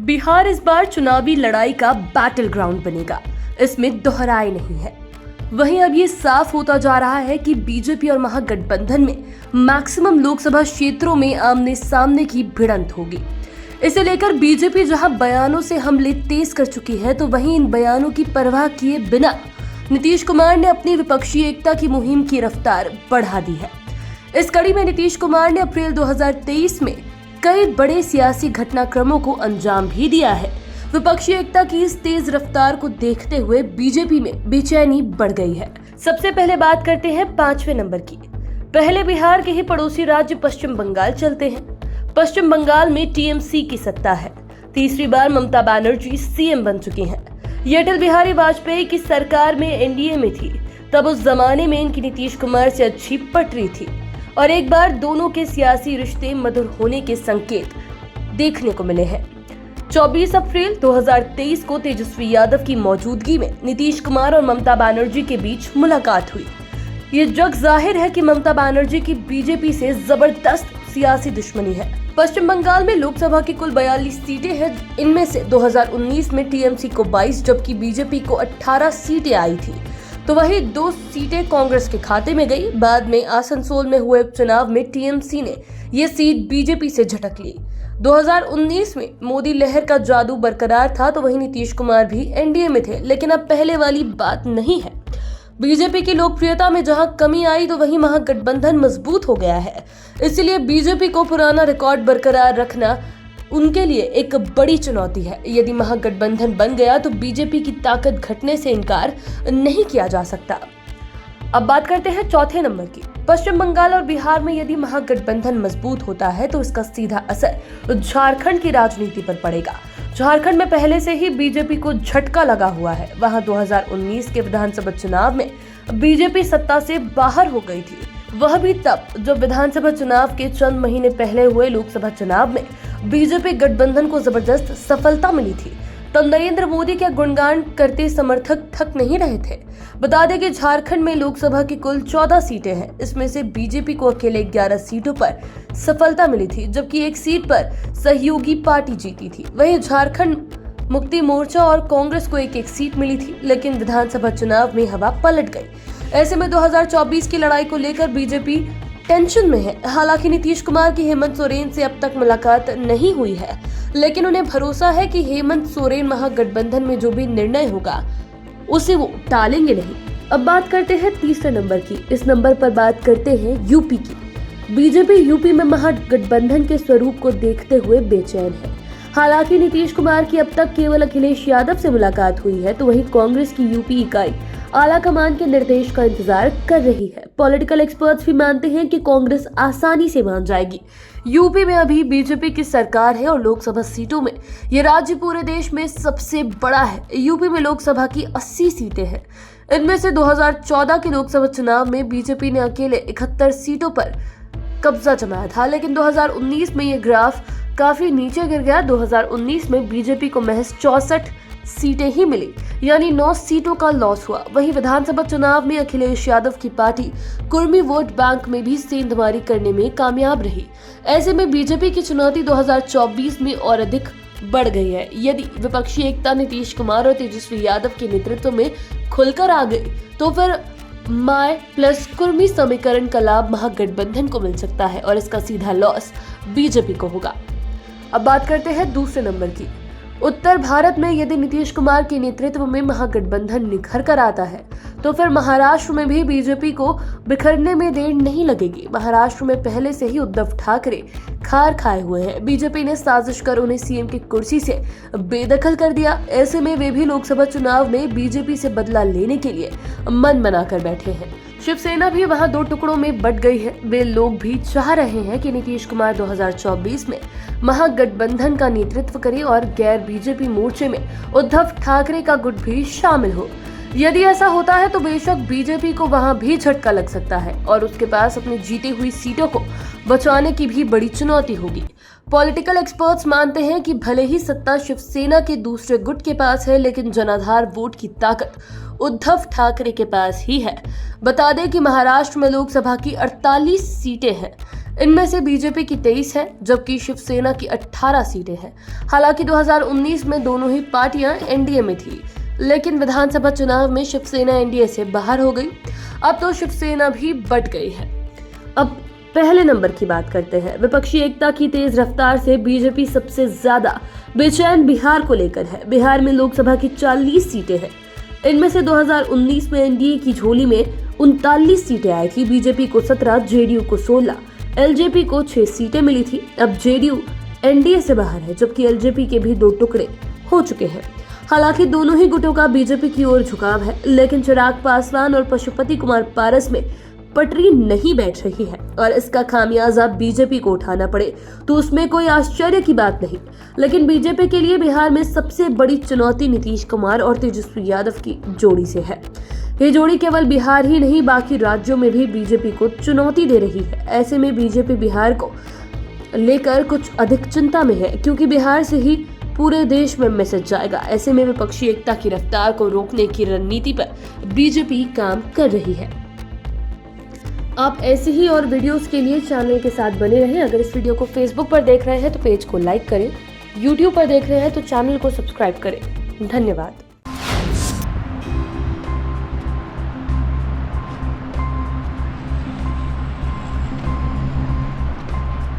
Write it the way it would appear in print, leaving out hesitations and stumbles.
बिहार इस बार चुनावी लड़ाई का बैटल ग्राउंड बनेगा, इसमें दोहराए नहीं है। वहीं अब ये साफ होता जा रहा है कि बीजेपी और महागठबंधन में मैक्सिमम लोकसभा क्षेत्रों में आमने सामने की भिड़ंत होगी। इसे लेकर बीजेपी जहां बयानों से हमले तेज कर चुकी है, तो वहीं इन बयानों की परवाह किए बिना नीतीश कुमार ने अपनी विपक्षी एकता की मुहिम की रफ्तार बढ़ा दी है। इस कड़ी में नीतीश कुमार ने अप्रैल 2023 में कई बड़े सियासी घटनाक्रमों को अंजाम भी दिया है। विपक्षी एकता की इस तेज रफ्तार को देखते हुए बीजेपी में बेचैनी बढ़ गई है। सबसे पहले बात करते हैं 5वें नंबर की। पहले बिहार के ही पड़ोसी राज्य पश्चिम बंगाल चलते हैं। पश्चिम बंगाल में टीएमसी की सत्ता है। तीसरी बार ममता बनर्जी सीएम बन चुकी हैं। ये अटल बिहारी वाजपेयी की सरकार में एनडीए में थी, तब उस जमाने में इनकी नीतीश कुमार से अच्छी पटरी थी और एक बार दोनों के सियासी रिश्ते मधुर होने के संकेत देखने को मिले हैं। 24 अप्रैल 2023 को तेजस्वी यादव की मौजूदगी में नीतीश कुमार और ममता बनर्जी के बीच मुलाकात हुई। ये जग जाहिर है कि ममता बनर्जी की बीजेपी से जबरदस्त सियासी दुश्मनी है। पश्चिम बंगाल में लोकसभा की कुल 42 सीटें हैं। इनमें से 2019 में टीएमसी को 22 जबकि बीजेपी को 18 सीटें आई थी, तो वही 2 सीटें कांग्रेस के खाते में गई। बाद में आसनसोल में हुए उपचुनाव में टीएमसी ने ये सीट बीजेपी से झटक ली। 2019 में मोदी लहर का जादू बरकरार था, तो वहीं नीतीश कुमार भी एनडीए में थे, लेकिन अब पहले वाली बात नहीं है। बीजेपी की लोकप्रियता में जहां कमी आई, तो वहीं महागठबंधन मजबूत हो गया है। इसलिए बीजेपी को पुराना रिकॉर्ड बरकरार रखना उनके लिए एक बड़ी चुनौती है। यदि महागठबंधन बन गया तो बीजेपी की ताकत घटने से इनकार नहीं किया जा सकता। अब बात करते हैं 4थे नंबर की। पश्चिम बंगाल और बिहार में यदि महागठबंधन मजबूत होता है तो इसका सीधा असर झारखंड की राजनीति पर पड़ेगा। झारखंड में पहले से ही बीजेपी को झटका लगा हुआ है। वहां 2019 के विधानसभा चुनाव में बीजेपी सत्ता से बाहर हो गई थी, वह भी तब जब विधानसभा चुनाव के चंद महीने पहले हुए लोकसभा चुनाव में बीजेपी गठबंधन को जबरदस्त सफलता मिली थी। तो नरेंद्र मोदी के गुणगान करते समर्थक थक नहीं रहे थे। बता दें कि झारखंड में लोकसभा की कुल 14 सीटें हैं। इसमें से बीजेपी को अकेले 11 सीटों पर सफलता मिली थी, जबकि एक सीट पर सहयोगी पार्टी जीती थी। वहीं झारखंड मुक्ति मोर्चा और कांग्रेस को एक सीट मिली थी, लेकिन विधानसभा चुनाव में हवा पलट गई। ऐसे में 2024 की लड़ाई को लेकर बीजेपी टेंशन में है। हालांकि नीतीश कुमार की हेमंत सोरेन से अब तक मुलाकात नहीं हुई है, लेकिन उन्हें भरोसा है कि हेमंत सोरेन महागठबंधन में जो भी निर्णय होगा उसे वो टालेंगे नहीं। अब बात करते हैं 3रे नंबर की। इस नंबर पर बात करते हैं यूपी की। बीजेपी यूपी में महागठबंधन के स्वरूप को देखते हुए बेचैन है। हालांकि नीतीश कुमार की अब तक केवल अखिलेश यादव से मुलाकात हुई है, तो वहीं कांग्रेस की यूपी इकाई आला कमान के निर्देश का इंतजार कर रही है। पॉलिटिकल एक्सपर्ट्स भी मानते हैं कि कांग्रेस आसानी से मान जाएगी। यूपी में अभी बीजेपी की सरकार है और लोकसभा सीटों में ये राज्य पूरे देश में सबसे बड़ा है। यूपी में लोकसभा की 80 सीटें हैं। इनमें से 2014 के लोकसभा चुनाव में बीजेपी ने अकेले 71 सीटों पर कब्जा जमाया था, लेकिन 2019 में ये ग्राफ काफी नीचे गिर गया। 2019 में बीजेपी को महज 64 सीटें ही मिली, यानी 9 सीटों का लॉस हुआ। वहीं विधानसभा चुनाव में अखिलेश यादव की पार्टी कुर्मी वोट बैंक में भी सेंधमारी करने में कामयाब रही। ऐसे में बीजेपी की चुनौती 2024 में और अधिक बढ़ गई है। यदि विपक्षी एकता नीतीश कुमार और तेजस्वी यादव के नेतृत्व में खुलकर आ गई, तो फिर माय प्लस कुर्मी समीकरण का लाभ महागठबंधन को मिल सकता है और इसका सीधा लॉस बीजेपी को होगा। अब बात करते हैं 2रे नंबर की। उत्तर भारत में यदि नीतीश कुमार के नेतृत्व में महागठबंधन निखर कर आता है, तो फिर महाराष्ट्र में भी बीजेपी को बिखरने में देर नहीं लगेगी। महाराष्ट्र में पहले से ही उद्धव ठाकरे खार खाए हुए हैं। बीजेपी ने साजिश कर उन्हें सीएम की कुर्सी से बेदखल कर दिया। ऐसे में वे भी लोकसभा चुनाव में बीजेपी से बदला लेने के लिए मन बनाकर बैठे हैं। शिवसेना भी वहां 2 टुकड़ों में बंट गई है। वे लोग भी चाह रहे हैं कि नीतीश कुमार 2024 में महागठबंधन का नेतृत्व करे और गैर बीजेपी मोर्चे में उद्धव ठाकरे का गुट भी शामिल हो। यदि ऐसा होता है तो बेशक बीजेपी को वहां भी झटका लग सकता है और उसके पास अपनी जीती हुई सीटों को बचाने की भी बड़ी चुनौती होगी। पॉलिटिकल एक्सपर्ट्स मानते हैं कि भले ही सत्ता शिवसेना के दूसरे गुट के पास है, लेकिन जनाधार वोट की ताकत उद्धव ठाकरे के पास ही है। बता दें कि महाराष्ट्र में लोकसभा की 48 सीटें हैं। इनमें से बीजेपी की 23 है, जबकि शिवसेना की 18 सीटें हैं। हालांकि 2019 में दोनों ही पार्टियां एनडीए में थी, लेकिन विधानसभा चुनाव में शिवसेना एनडीए से बाहर हो गई। अब तो शिवसेना भी बट गई है। अब पहले नंबर की बात करते हैं। विपक्षी एकता की तेज रफ्तार से बीजेपी सबसे ज्यादा बेचैन बिहार को लेकर है। बिहार में लोकसभा की 40 सीटें हैं। इनमें से 2019 में एनडीए की झोली में 39 सीटें आई थी। बीजेपी को 17, जेडीयू को 16, एलजेपी को 6 सीटें मिली थी। अब जेडीयू एनडीए से बाहर है, जबकि एलजेपी के भी 2 टुकड़े हो चुके हैं। हालांकि दोनों ही गुटों का बीजेपी की ओर झुकाव है, लेकिन चिराग पासवान और पशुपति कुमार पारस में पटरी नहीं बैठ रही है और इसका खामियाजा बीजेपी को उठाना पड़े तो उसमें कोई आश्चर्य की बात नहीं। लेकिन बीजेपी के लिए बिहार में सबसे बड़ी चुनौती नीतीश कुमार और तेजस्वी यादव की जोड़ी से है। ये जोड़ी केवल बिहार ही नहीं, बाकी राज्यों में भी बीजेपी को चुनौती दे रही है। ऐसे में बीजेपी बिहार को लेकर कुछ अधिक चिंता में है, क्योंकि बिहार से ही पूरे देश में मैसेज जाएगा। ऐसे में विपक्षी एकता की रफ्तार को रोकने की रणनीति पर बीजेपी काम कर रही है। आप ऐसे ही और वीडियोस के लिए चैनल के साथ बने रहें। अगर इस वीडियो को फेसबुक पर देख रहे हैं तो पेज को लाइक करें, यूट्यूब पर देख रहे हैं तो चैनल को सब्सक्राइब करें। धन्यवाद।